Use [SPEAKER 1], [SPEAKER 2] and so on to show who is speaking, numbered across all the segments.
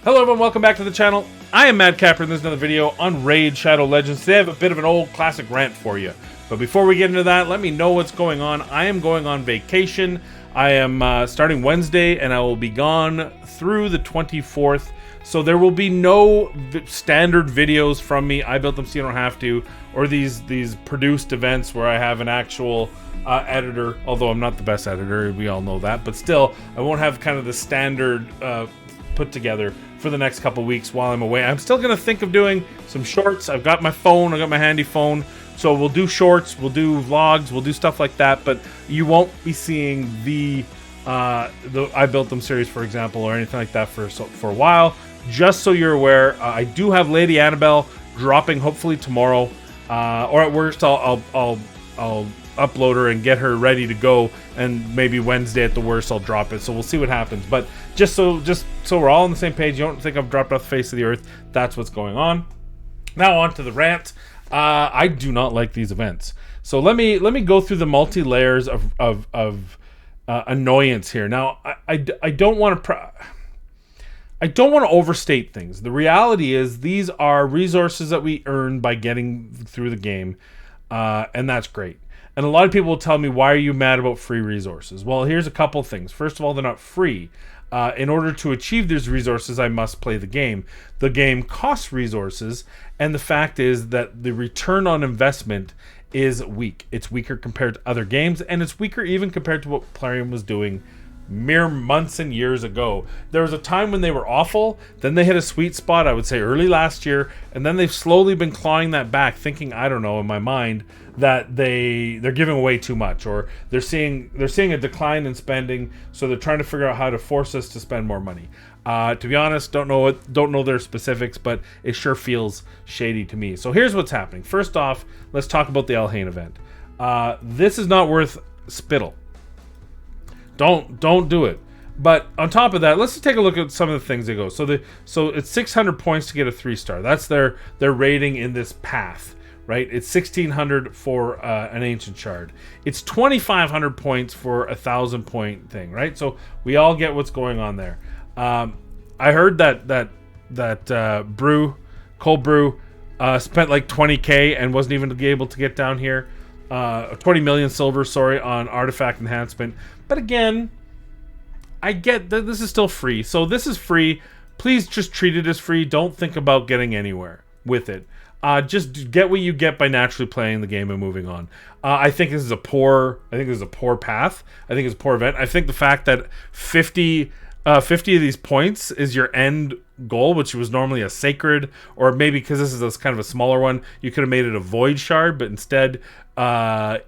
[SPEAKER 1] Hello everyone, welcome back to the channel. I am Madcapper and there's another video on Raid Shadow Legends. Today I have a bit of an old classic rant for you. But before we get into that, let me know what's going on. I am going on vacation. I am starting Wednesday and I will be gone through the 24th. So there will be no standard videos from me. I built them so you don't have to. Or these produced events where I have an actual editor. Although I'm not the best editor, we all know that. But still, I won't have kind of the standard put together for the next couple weeks while I'm away. I'm still going to think of doing some shorts. I've got my phone. I've got my handy phone. So we'll do shorts. We'll do vlogs. We'll do stuff like that. But you won't be seeing the I Built Them series, for example, or anything like that for a while. Just so you're aware, I do have Lady Annabelle dropping hopefully tomorrow. Or at worst, I'll upload her and get her ready to go, and maybe Wednesday at the worst I'll drop it. So we'll see what happens. But just so we're all on the same page, you don't think I've dropped off the face of the earth. That's what's going on. Now on to the rant. I do not like these events. So let me go through the multi layers of annoyance here. Now I don't want to overstate things. The reality is these are resources that we earn by getting through the game, and that's great. And a lot of people will tell me, why are you mad about free resources? Well, here's a couple things. First of all, they're not free. In order to achieve these resources, I must play the game. The game costs resources, and the fact is that the return on investment is weak. It's weaker compared to other games, and it's weaker even compared to what Plarium was doing mere months and years ago. There was a time when they were awful, then they hit a sweet spot, I would say early last year, and then they've slowly been clawing that back, thinking, I don't know, in my mind, that they're giving away too much, or they're seeing a decline in spending, so they're trying to figure out how to force us to spend more money. To be honest, don't know their specifics, but it sure feels shady to me. So here's what's happening. First off, let's talk about the Elhain event. This is not worth spittle. Don't do it. But on top of that, let's just take a look at some of the things they go. So it's 600 points to get a 3-star. That's their rating in this path, right? It's 1600 for an ancient shard. It's 2500 points for a 1000 point thing, right? So we all get what's going on there. I heard that Cold Brew spent like 20k and wasn't even able to get down here. 20 million silver, sorry, on artifact enhancement. But again, I get that this is still free. So this is free. Please just treat it as free. Don't think about getting anywhere with it. Just get what you get by naturally playing the game and moving on. I think this is a poor path. I think it's a poor event. I think the fact that 50 of these points is your end goal, which was normally a sacred, or maybe because this is kind of a smaller one, you could have made it a void shard, but instead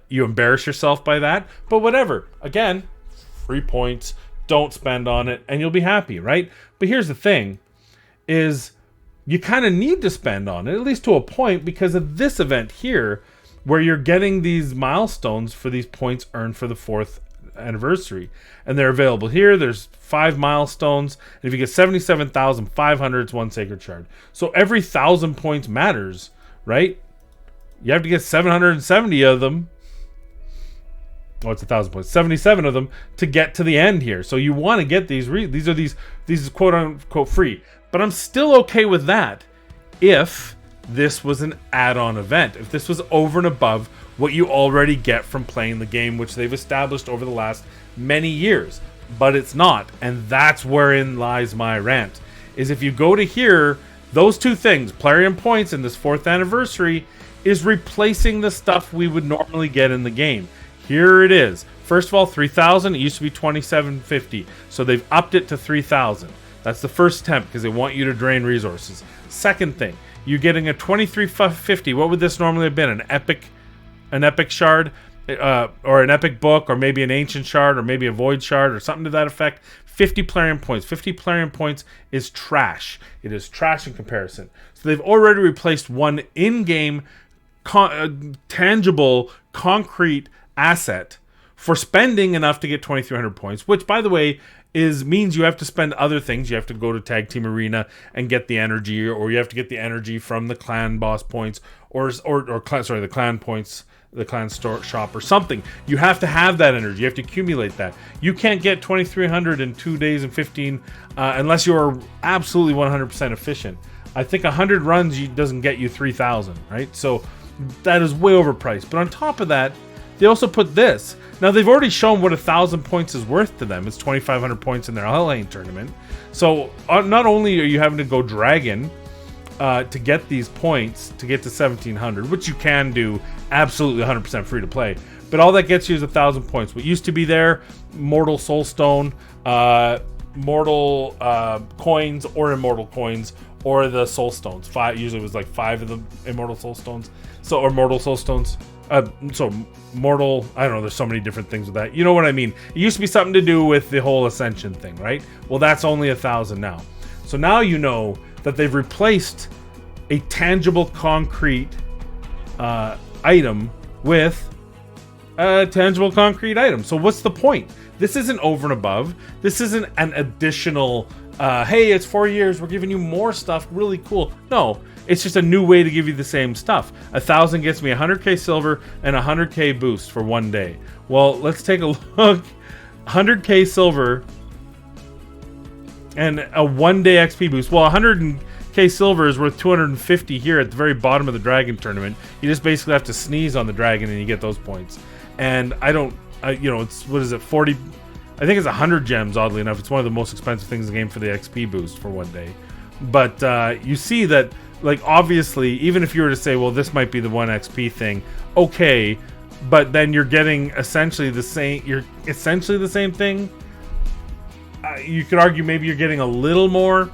[SPEAKER 1] you embarrass yourself by that. But whatever. Again, free points. Don't spend on it, and you'll be happy, right? But here's the thing, is you kind of need to spend on it, at least to a point, because of this event here, where you're getting these milestones for these points earned for the 4th anniversary, and they're available here. There's 5 milestones, and if you get 77,500, it's 1 sacred shard. So every 1,000 points matters, right? You have to get 770 of them. Oh, it's 1,000 points. 77 of them to get to the end here. So you want to get these. These is quote unquote free. But I'm still okay with that if this was an add-on event. If this was over and above what you already get from playing the game, which they've established over the last many years. But it's not. And that's wherein lies my rant. Is if you go to here, those two things, Plarium points and this 4th anniversary, is replacing the stuff we would normally get in the game. Here it is. First of all, 3,000. It used to be 2,750. So they've upped it to 3,000. That's the first attempt because they want you to drain resources. Second thing, you're getting a 2,350. What would this normally have been? An epic shard, or an epic book, or maybe an ancient shard, or maybe a void shard, or something to that effect. 50 Plarium points. 50 Plarium points is trash. It is trash in comparison. So they've already replaced one in-game, tangible, concrete asset for spending enough to get 2,300 points, which, by the way, means you have to spend other things. You have to go to Tag Team Arena and get the energy, or you have to get the energy from the clan boss points, the clan points, the clan store shop or something. You have to have that energy. You have to accumulate that. You can't get 2,300 in 2 days and 15 unless you are absolutely 100% efficient. I think 100 runs doesn't get you 3,000, right? So that is way overpriced. But on top of that, they also put this. Now, they've already shown what 1,000 points is worth to them. It's 2,500 points in their Hellhain tournament. So not only are you having to go dragon to get these points to get to 1,700, which you can do absolutely 100% free to play, but all that gets you is 1,000 points. What used to be there, Mortal Soulstone, Mortal coins or Immortal coins, or the Soulstones. Usually it was like 5 of the Immortal Soulstones. Or Mortal Soulstones. Mortal, I don't know, there's so many different things with that. You know what I mean? It used to be something to do with the whole Ascension thing, right? Well, that's only 1,000 now. So now you know that they've replaced a tangible concrete item with a tangible concrete item. So what's the point? This isn't over and above. This isn't an additional, hey, it's 4 years, we're giving you more stuff, really cool. No, it's just a new way to give you the same stuff. 1,000 gets me 100k silver and 100k boost for 1 day. Well, let's take a look. 100k silver and a 1 day XP boost. Well, 100k silver is worth 250 here at the very bottom of the dragon tournament. You just basically have to sneeze on the dragon and you get those points. And I don't, it's, what is it, 40, I think it's 100 gems, oddly enough. It's one of the most expensive things in the game for the XP boost for 1 day. But you see that, like, obviously, even if you were to say, well, this might be the 1 XP thing, okay, but then you're getting essentially the same thing. You could argue maybe you're getting a little more,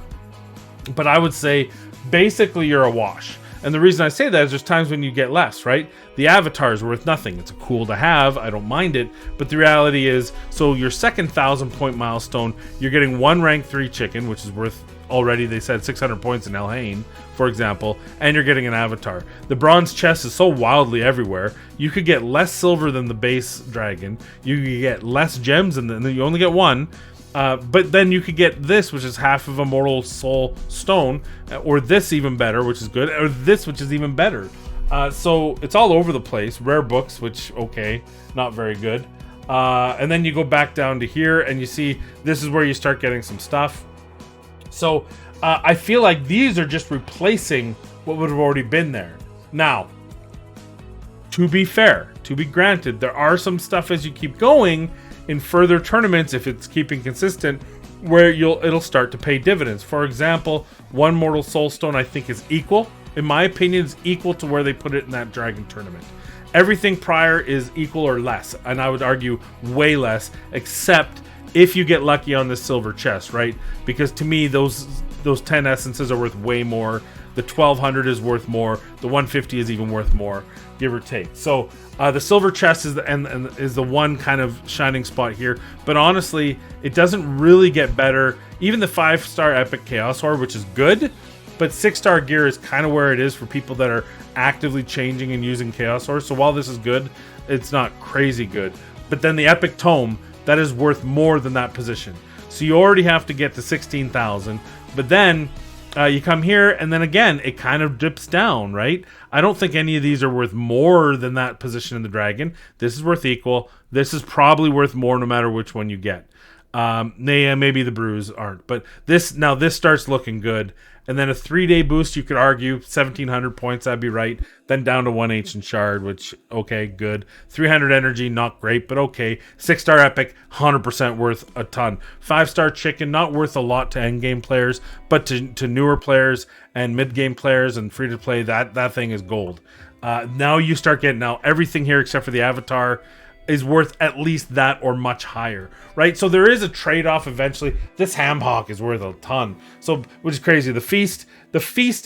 [SPEAKER 1] but I would say basically you're a wash. And the reason I say that is there's times when you get less, right? The avatar is worth nothing. It's cool to have. I don't mind it. But the reality is, so your second 1,000 point milestone, you're getting 1 rank 3 chicken, which is worth already, they said, 600 points in Hellhain, for example, and you're getting an avatar. The bronze chest is so wildly everywhere. You could get less silver than the base dragon. You could get less gems, and then you only get 1. But then you could get this, which is half of a Mortal Soul Stone, or this even better, which is good, or this, which is even better. So it's all over the place. Rare books, which, okay, not very good. And then you go back down to here, and you see this is where you start getting some stuff. So I feel like these are just replacing what would have already been there. Now, to be fair, to be granted, there are some stuff as you keep going in further tournaments, if it's keeping consistent, where it'll start to pay dividends. For example, 1 Mortal Soulstone I think is equal, in my opinion, is equal to where they put it in that dragon tournament. Everything prior is equal or less, and I would argue way less, except if you get lucky on this silver chest, right? Because to me, those 10 essences are worth way more. The 1,200 is worth more. The 150 is even worth more, give or take. So the silver chest is the one kind of shining spot here. But honestly, it doesn't really get better. Even the 5-star epic chaos ore, which is good, but 6-star gear is kind of where it is for people that are actively changing and using chaos ore. So while this is good, it's not crazy good. But then the epic tome, that is worth more than that position. So you already have to get to 16,000. But then you come here, and then again, it kind of dips down, right? I don't think any of these are worth more than that position in the dragon. This is worth equal. This is probably worth more no matter which one you get. Maybe the brews aren't. But this starts looking good. And then a 3-day boost, you could argue 1,700 points, that'd be right. Then down to 1 ancient shard, which, okay, good. 300 energy, not great, but okay. 6-star epic, 100% worth a ton. 5-star chicken, not worth a lot to endgame players, but to newer players and mid-game players and free-to-play, that thing is gold. Now you start getting, everything here except for the avatar is worth at least that or much higher, right? So there is a trade-off eventually. This ham hock is worth a ton, so which is crazy. The feast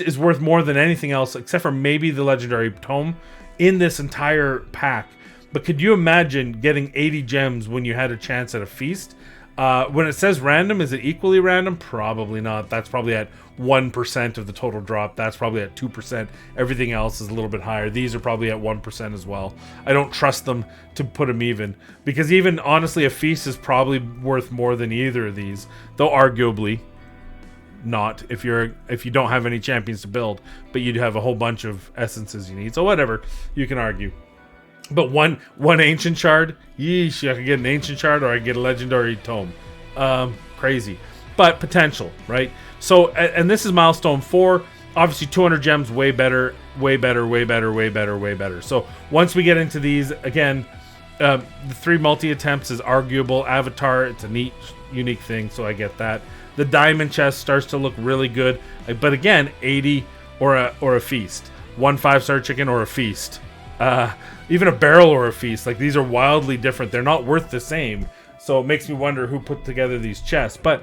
[SPEAKER 1] is worth more than anything else except for maybe the legendary tome in this entire pack. But could you imagine getting 80 gems when you had a chance at a feast? When it says random, is it equally random? Probably not. That's probably at 1% of the total drop. That's probably at 2%. Everything else is a little bit higher. These are probably at 1% as well. I don't trust them to put them even, because even honestly, a feast is probably worth more than either of these, though arguably not if you don't have any champions to build, but you have a whole bunch of essences you need. So whatever, you can argue. But one ancient shard, yeesh, I could get an ancient shard or I get a legendary tome. Crazy. But potential, right? So, and this is milestone 4. Obviously 200 gems, way better, way better, way better, way better, way better. So once we get into these, again, the 3 multi-attempts is arguable. Avatar, it's a neat, unique thing, so I get that. The diamond chest starts to look really good. But again, 80 or a feast. 1 5-star chicken or a feast. Even a barrel or a feast. Like, these are wildly different. They're not worth the same. So it makes me wonder who put together these chests. But,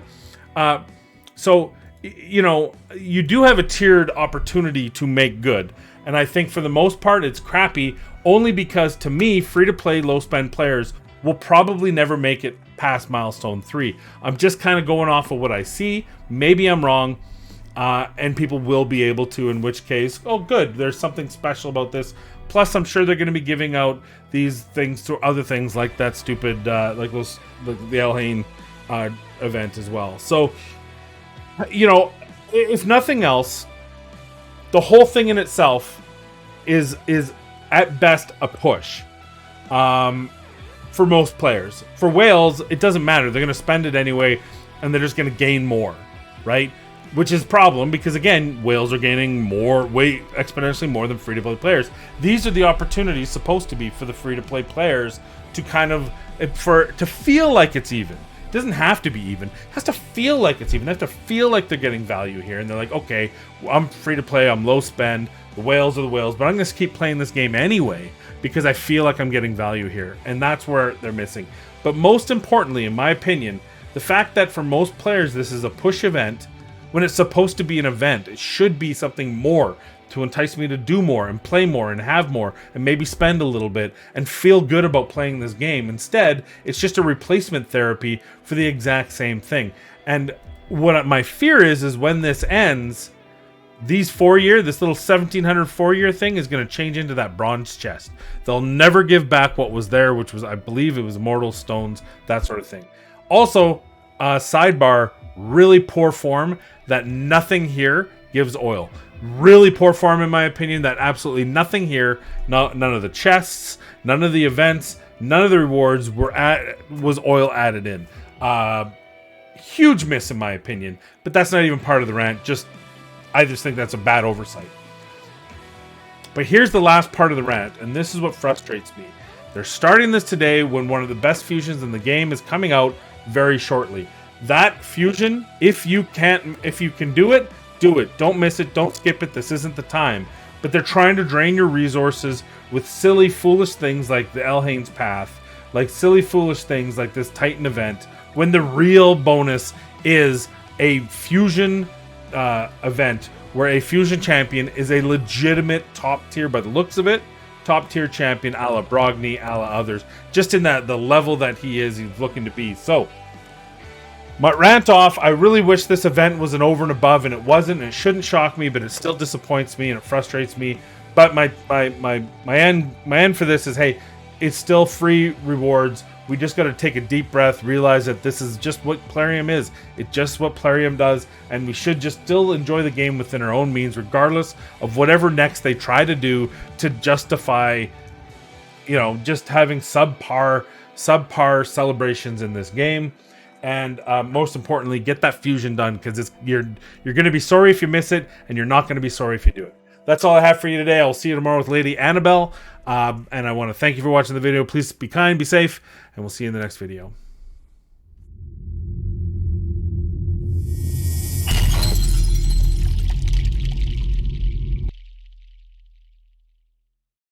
[SPEAKER 1] so, you know, you do have a tiered opportunity to make good. And I think for the most part, it's crappy. Only because, to me, free-to-play, low-spend players will probably never make it past milestone 3. I'm just kind of going off of what I see. Maybe I'm wrong. And people will be able to, in which case, oh, good, there's something special about this. Plus, I'm sure they're going to be giving out these things to other things like that stupid, like the Elhain event as well. So, you know, if nothing else, the whole thing in itself is at best a push for most players. For whales, it doesn't matter. They're going to spend it anyway, and they're just going to gain more, right? Which is a problem because, again, whales are gaining more, way exponentially more than free-to-play players. These are the opportunities supposed to be for the free-to-play players to kind of, to feel like it's even. It doesn't have to be even. It has to feel like it's even. They have to feel like they're getting value here. And they're like, okay, I'm free-to-play, I'm low-spend, the whales are the whales, but I'm going to keep playing this game anyway because I feel like I'm getting value here. And that's where they're missing. But most importantly, in my opinion, the fact that for most players this is a push event, when it's supposed to be an event, it should be something more to entice me to do more and play more and have more and maybe spend a little bit and feel good about playing this game. Instead, it's just a replacement therapy for the exact same thing. And what my fear is when this ends, these 4-year, this little 1700 4-year thing is going to change into that bronze chest. They'll never give back what was there, which was, I believe it was immortal stones, that sort of thing. Also, sidebar, really poor form that nothing here gives oil. Really poor form in my opinion that absolutely nothing here, none of the chests, none of the events, none of the rewards was oil added in. Huge miss in my opinion, but that's not even part of the rant. I just think that's a bad oversight. But here's the last part of the rant, and this is what frustrates me. They're starting this today when one of the best fusions in the game is coming out very shortly. That fusion, if you can do it, do it. Don't miss it. Don't skip it. This isn't the time. But they're trying to drain your resources with silly, foolish things like the Elhain's Path, like silly, foolish things like this Titan event, when the real bonus is a fusion event where a fusion champion is a legitimate top tier, by the looks of it, top tier champion a la Brogni, a la others, just in the level that he's looking to be. So, my rant off. I really wish this event was an over and above, and it wasn't. And it shouldn't shock me, but it still disappoints me and it frustrates me. But my end for this is, hey, it's still free rewards. We just got to take a deep breath, realize that this is just what Plarium is. It's just what Plarium does, and we should just still enjoy the game within our own means, regardless of whatever next they try to do to justify, you know, just having subpar celebrations in this game. And most importantly, get that fusion done, because you're going to be sorry if you miss it, and you're not going to be sorry if you do it. That's all I have for you today. I'll see you tomorrow with Lady Annabelle. And I want to thank you for watching the video. Please be kind, be safe, and we'll see you in the next video.